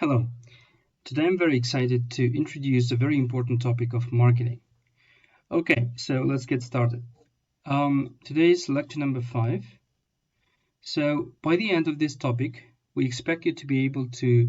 Hello. Today I'm very excited to introduce a very important topic of marketing. Okay, so let's get started. Today's lecture number 5. So by the end of this topic, we expect you to be able to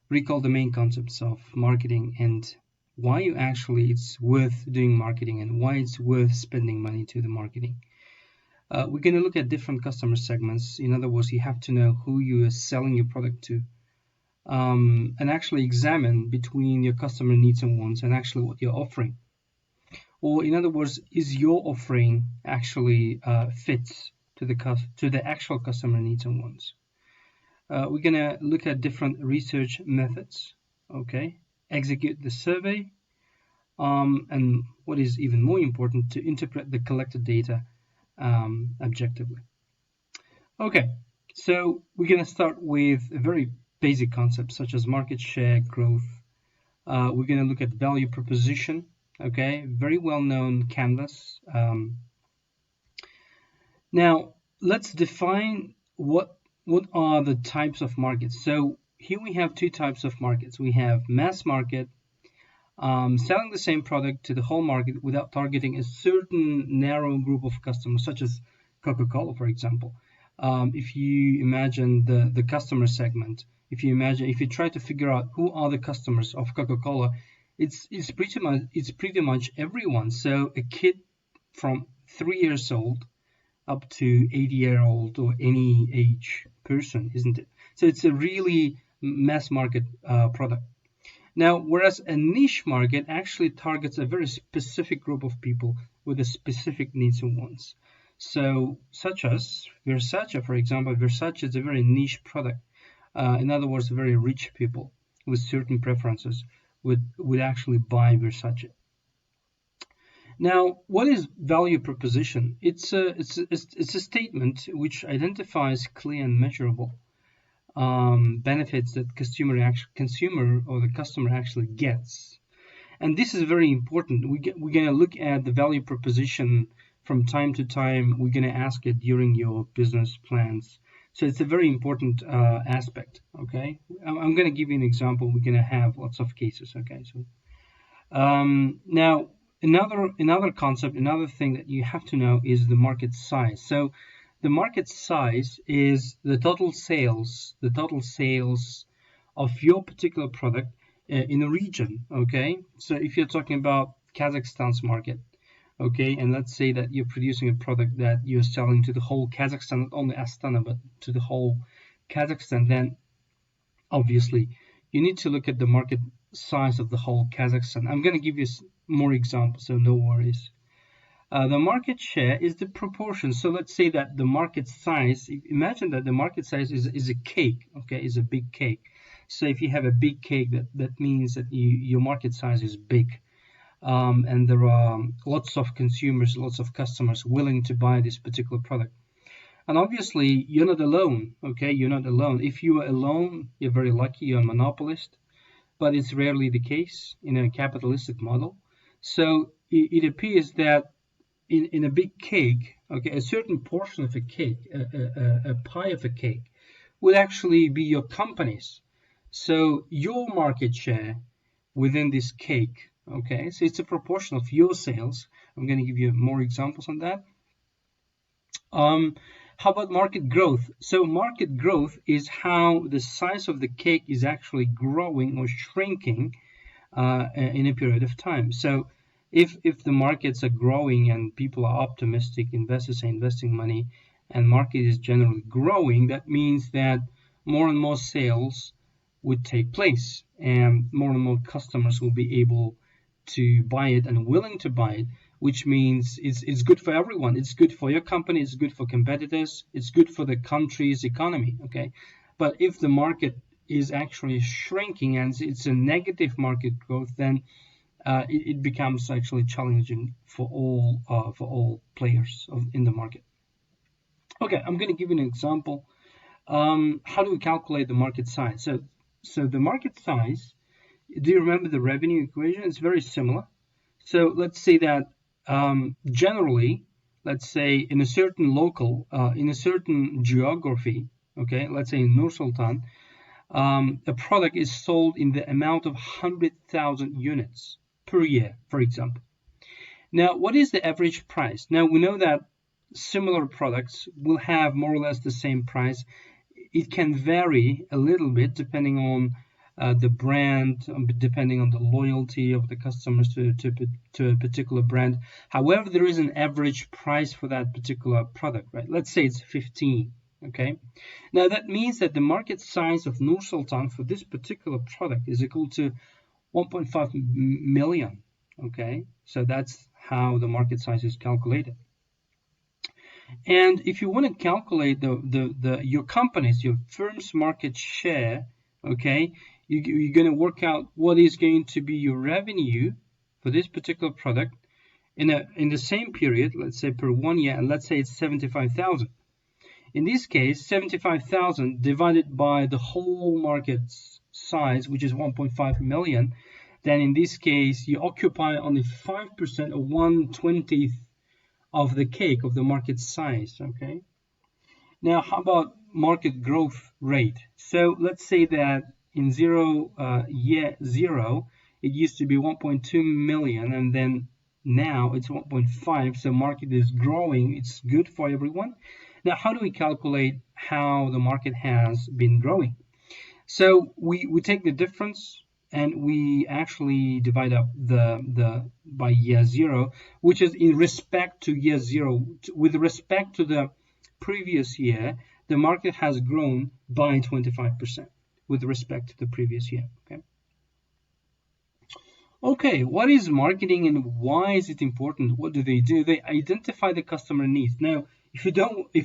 recall the main concepts of marketing and why it's worth doing marketing and why it's worth spending money to the marketing. We're going to look at different customer segments. In other words, you have to know who you are selling your product to. And actually examine between your customer needs and wants and actually what you're offering. Or in other words, is your offering actually fits to the actual customer needs and wants? We're gonna look at different research methods. Okay, execute the survey, and what is even more important, to interpret the collected data objectively. Okay, so we're gonna start with a very basic concepts such as market share, growth. We're going to look at value proposition, okay, very well-known canvas. Now, let's define what are the types of markets. So here we have two types of markets. We have mass market, selling the same product to the whole market without targeting a certain narrow group of customers, such as Coca-Cola, for example. If you imagine the customer segment, if you try to figure out who are the customers of Coca-Cola, it's pretty much everyone. So a kid from 3 years old up to 80-year-old or any age person, isn't it? So it's a really mass market product. Now, whereas a niche market actually targets a very specific group of people with a specific needs and wants. So, such as Versace, for example. Versace is a very niche product. In other words, very rich people with certain preferences would actually buy Versace. Now, what is value proposition? It's a statement which identifies clear and measurable benefits that consumer or the customer actually gets. And this is very important. We're going to look at the value proposition from time to time. We're going to ask it during your business plans. So it's a very important aspect, okay? I'm going to give you an example. We're going to have lots of cases, okay? So now, another concept, another thing that you have to know is the market size. So the market size is the total sales of your particular product in a region, okay? So if you're talking about Kazakhstan's market, okay, and let's say that you're producing a product that you're selling to the whole Kazakhstan, not only Astana, but to the whole Kazakhstan, then obviously you need to look at the market size of the whole Kazakhstan. I'm going to give you more examples, so no worries. The market share is the proportion. So let's say that the market size, imagine that the market size is a cake, okay, is a big cake. So if you have a big cake, that means that your market size is big. And there are lots of consumers, lots of customers willing to buy this particular product. And obviously, you're not alone, okay? You're not alone. If you are alone, you're very lucky, you're a monopolist, but it's rarely the case in a capitalistic model. So it appears that in a big cake, okay, a certain portion of a cake, a pie of a cake, would actually be your company's. So your market share within this cake, okay, so it's a proportion of your sales. I'm going to give you more examples on that. How about market growth? So market growth is how the size of the cake is actually growing or shrinking in a period of time. So if the markets are growing and people are optimistic, investors are investing money, and market is generally growing, that means that more and more sales would take place, and more customers will be able to buy it and willing to buy it, which means it's good for everyone. It's good for your company, it's good for competitors, it's good for the country's economy, okay? But if the market is actually shrinking and it's a negative market growth, then it becomes actually challenging for all players in the market. Okay, I'm going to give you an example. How do we calculate the market size? So the market size, do you remember the revenue equation? It's very similar. So let's say that generally, let's say in a certain local, in a certain geography, okay, let's say in Nur Sultan, a product is sold in the amount of 100,000 units per year, for example. Now, what is the average price? Now, we know that similar products will have more or less the same price. It can vary a little bit depending on the brand, depending on the loyalty of the customers to a particular brand. However, there is an average price for that particular product, right? Let's say it's 15, okay? Now, that means that the market size of Nur Sultan for this particular product is equal to 1.5 million, okay? So that's how the market size is calculated. And if you want to calculate your company's, your firm's market share, okay, you're going to work out what is going to be your revenue for this particular product in the same period, let's say per 1 year, and let's say it's 75,000. In this case, 75,000 divided by the whole market size, which is 1.5 million, then in this case you occupy only 5% or 1/20th of the cake of the market size, okay? Now, how about market growth rate? So let's say that in year zero, it used to be 1.2 million, and then now it's 1.5, so market is growing, it's good for everyone. Now, how do we calculate how the market has been growing? So we take the difference and we actually divide up the by year zero, which is in respect to year zero. With respect to the previous year, the market has grown by 25% with respect to the previous year. Okay, what is marketing and why is it important? What do? They identify the customer needs. Now, if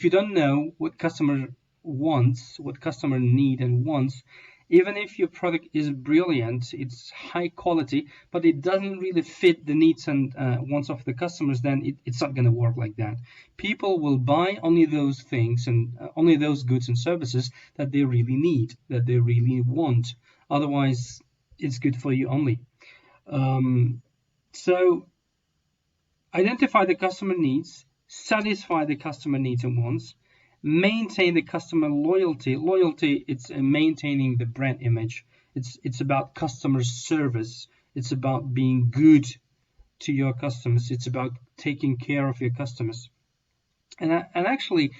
you don't know what customer wants, what customer need and wants, even if your product is brilliant, it's high quality, but it doesn't really fit the needs and wants of the customers, then it's not going to work like that. People will buy only those things and only those goods and services that they really need, that they really want. Otherwise, it's good for you only. So identify the customer needs, satisfy the customer needs and wants, maintain the customer loyalty. Loyalty, it's maintaining the brand image. It's about customer service. It's about being good to your customers. It's about taking care of your customers. And actually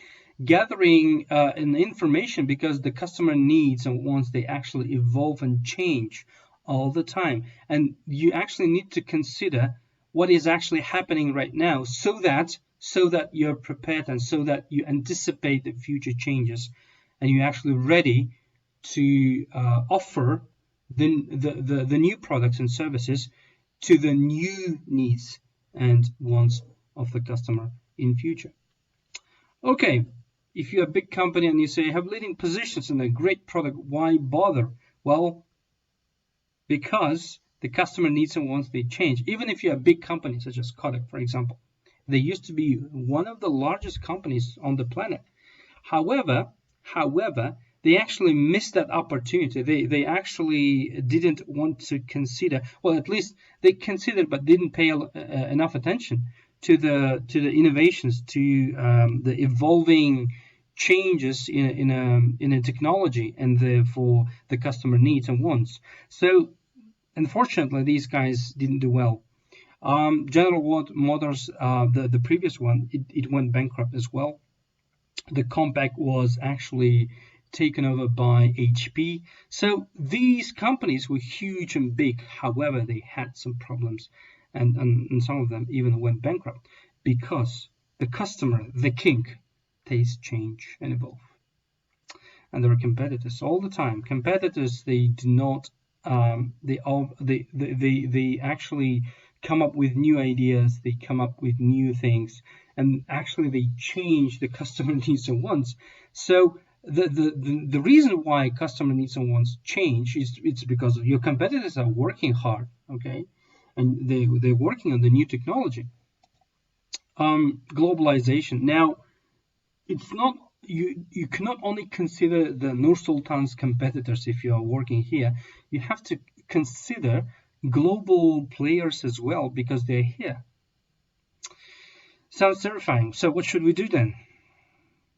gathering information, because the customer needs and wants, they actually evolve and change all the time. And you actually need to consider what is actually happening right now so that you're prepared and so that you anticipate the future changes and you're actually ready to offer the new products and services to the new needs and wants of the customer in future. Okay, if you're a big company and you say, I have leading positions in a great product, why bother? Well, because the customer needs and wants, they change. Even if you're a big company such as Kodak, for example, they used to be one of the largest companies on the planet. However, they actually missed that opportunity. They actually didn't want to consider, well, at least they considered but didn't pay enough attention to the innovations, to the evolving changes in a technology and therefore the customer needs and wants. So unfortunately, these guys didn't do well. General Motors, the previous one, it went bankrupt as well. The Compaq was actually taken over by HP. So these companies were huge and big. However, they had some problems, and some of them even went bankrupt because the customer, the king, tastes change and evolve. And there are competitors all the time. Competitors, they do not. They actually come up with new ideas, they come up with new things, and actually they change the customer needs and wants. So the reason why customer needs and wants change is it's because your competitors are working hard, okay, and they're working on the new technology. Globalization. Now, it's not you cannot only consider the Nur Sultan's competitors if you are working here. You have to consider global players as well because they're here. Sounds terrifying. So what should we do then?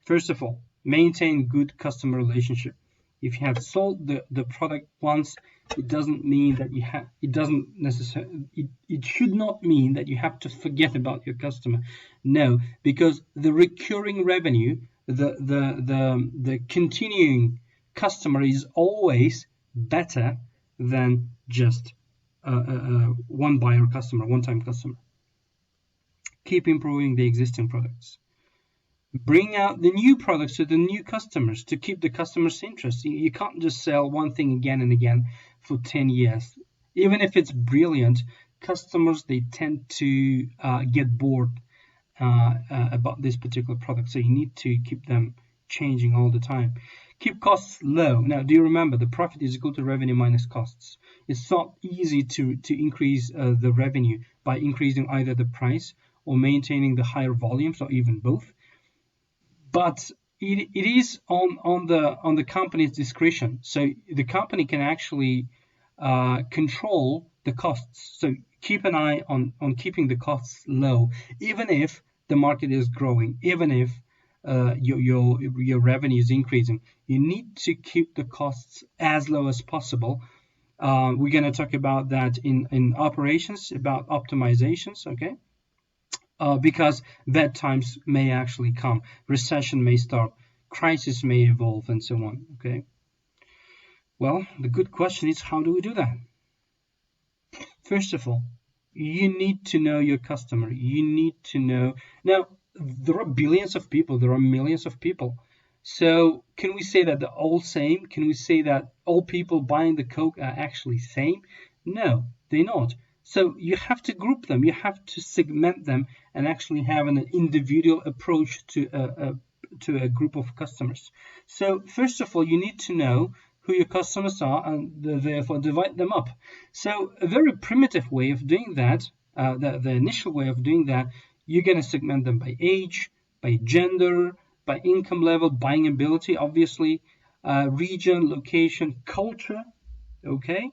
First of all, maintain good customer relationship. If you have sold the product once, it doesn't mean that you have. It doesn't necessarily. It should not mean that you have to forget about your customer. No, because the recurring revenue, the continuing customer is always better than just one buyer customer, one-time customer. Keep improving the existing products. Bring out the new products to the new customers to keep the customers' interest. You can't just sell one thing again and again for 10 years. Even if it's brilliant, customers, they tend to get bored about this particular product. So you need to keep them changing all the time. Keep costs low. Now, do you remember the profit is equal to revenue minus costs? It's not easy to increase the revenue by increasing either the price or maintaining the higher volumes, or even both. But it is on the company's discretion. So the company can actually control the costs. So keep an eye on keeping the costs low, even if the market is growing, even if your revenue is increasing. You need to keep the costs as low as possible. We're going to talk about that in operations, about optimizations, okay? Because bad times may actually come, recession may start, crisis may evolve, and so on, okay? Well, the good question is, how do we do that? First of all, you need to know your customer. You need to know. Now, there are billions of people, there are millions of people. So can we say that they're all same? Can we say that all people buying the Coke are actually same? No, they're not. So you have to group them, you have to segment them, and actually have an individual approach to a group of customers. So first of all, you need to know who your customers are, and therefore divide them up. So a very primitive way of doing that, the initial way of doing that, you're going to segment them by age, by gender, by income level, buying ability, obviously, region, location, culture, okay?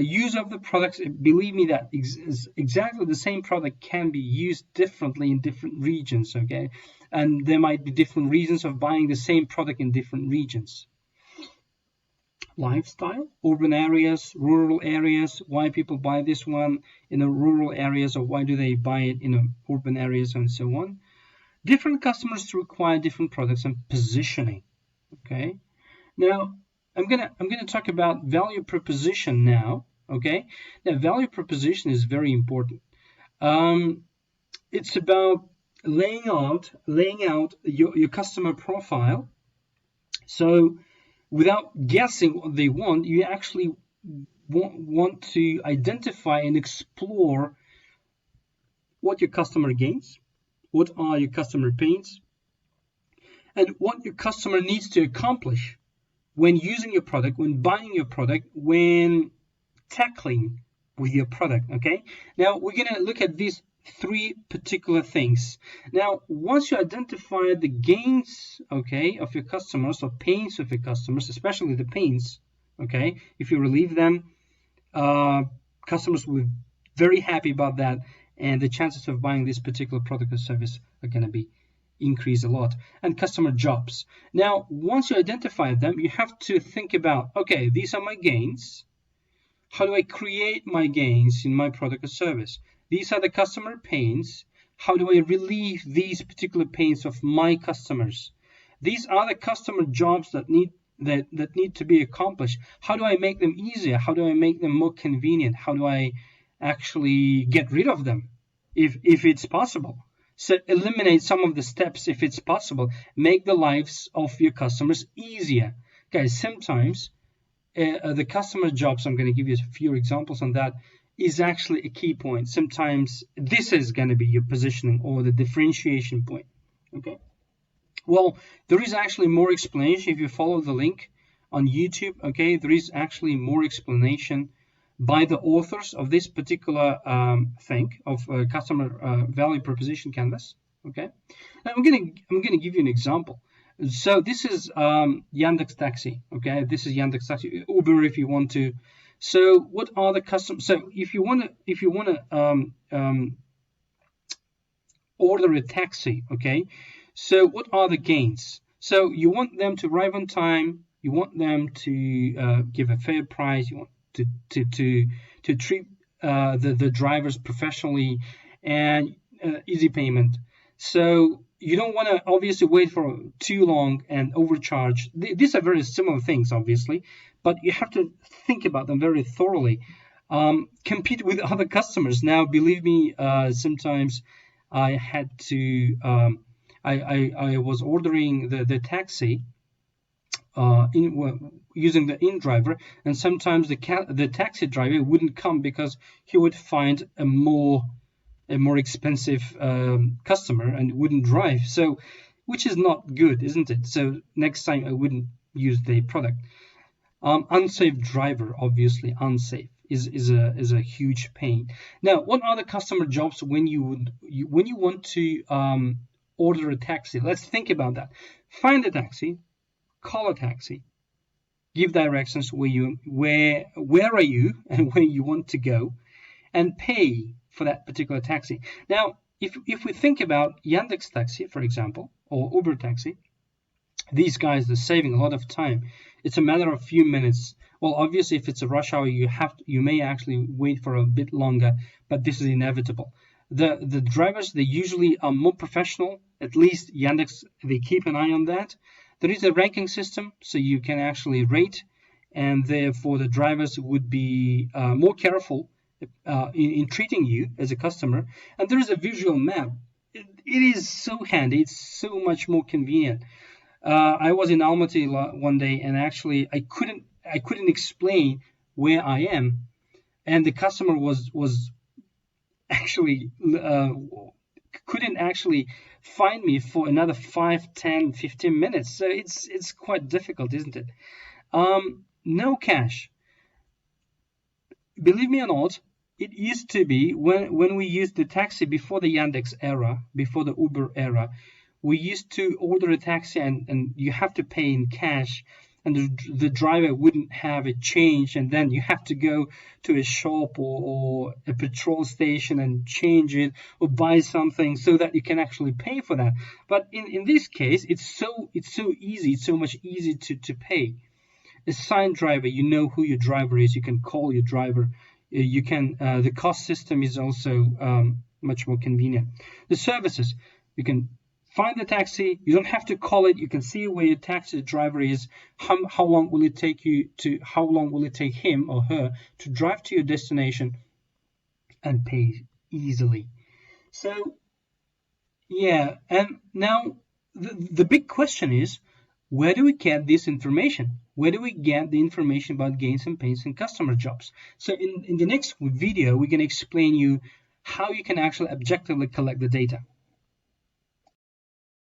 Use of the products, believe me that exactly the same product can be used differently in different regions, okay? And there might be different reasons of buying the same product in different regions. Lifestyle, urban areas, rural areas, why people buy this one in the rural areas, or why do they buy it in urban areas, and so on. Different customers require different products and positioning, okay? Now, I'm gonna talk about value proposition now, okay? Now, value proposition is very important. It's about laying out your customer profile. So, without guessing what they want, you actually want to identify and explore what your customer gains, what are your customer pains, and what your customer needs to accomplish when using your product, when buying your product, when tackling with your product, okay? Now, we're going to look at these three particular things. Now, once you identify the gains, okay, of your customers, or pains of your customers, especially the pains, okay, if you relieve them, customers will be very happy about that, and the chances of buying this particular product or service are going to be increase a lot. And customer jobs. Now, once you identify them, you have to think about, okay, these are my gains. How do I create my gains in my product or service? These are the customer pains. How do I relieve these particular pains of my customers? These are the customer jobs that need to be accomplished. How do I make them easier? How do I make them more convenient? How do I actually get rid of them if it's possible? So eliminate some of the steps if it's possible. Make the lives of your customers easier. Guys, sometimes the customer jobs, I'm going to give you a few examples on that, is actually a key point. Sometimes this is going to be your positioning or the differentiation point. Okay. Well, there is actually more explanation if you follow the link on YouTube. Okay, there is actually more explanation by the authors of this particular thing of customer value proposition canvas. Okay, now I'm gonna give you an example. So this is Yandex Taxi. Okay, this is Yandex Taxi, Uber if you want to. So what are the customers? So if you wanna order a taxi, okay. So what are the gains? So you want them to arrive on time, You want them to give a fair price. You want to treat the drivers professionally and easy payment. So you don't want to obviously wait for too long and overcharge. These are very similar things, obviously, but you have to think about them very thoroughly. Compete with other customers. Now, believe me, sometimes I had to. I was ordering the taxi using the InDriver, and sometimes the taxi driver wouldn't come because he would find a more expensive customer and wouldn't drive. So, which is not good, isn't it? So next time I wouldn't use the product. Unsafe driver, obviously unsafe is a huge pain. Now, what are the customer jobs when you want to order a taxi? Let's think about that. Find a taxi, call a taxi, give directions where are you and where you want to go, and pay for that particular taxi. Now, if we think about Yandex Taxi, for example, or Uber Taxi, these guys are saving a lot of time. It's a matter of a few minutes. Well, obviously, if it's a rush hour, you may actually wait for a bit longer, but this is inevitable. The drivers, they usually are more professional. At least Yandex, they keep an eye on that. There is a ranking system, so you can actually rate, and therefore the drivers would be more careful in treating you as a customer. And there is a visual map. It is so handy. It's so much more convenient. I was in Almaty one day, and actually I couldn't explain where I am, and the customer was actually couldn't actually find me for another 5, 10, 15 minutes. So it's quite difficult, isn't it? No cash. Believe me or not, it used to be when we used the taxi before the Yandex era, before the Uber era, we used to order a taxi and you have to pay in cash, and the driver wouldn't have a change, and then you have to go to a shop or a petrol station and change it or buy something so that you can actually pay for that. But in this case, it's so easy, it's so much easier to pay. A signed driver, you know who your driver is, you can call your driver. You can the cost system is also much more convenient. The services, you can find the taxi, you don't have to call it, you can see where your taxi driver is, how long will it take him or her to drive to your destination, and pay easily. So yeah, and now the big question is, where do we get this information? Where do we get the information about gains and pains and customer jobs? So in the next video, we're going to explain you how you can actually objectively collect the data.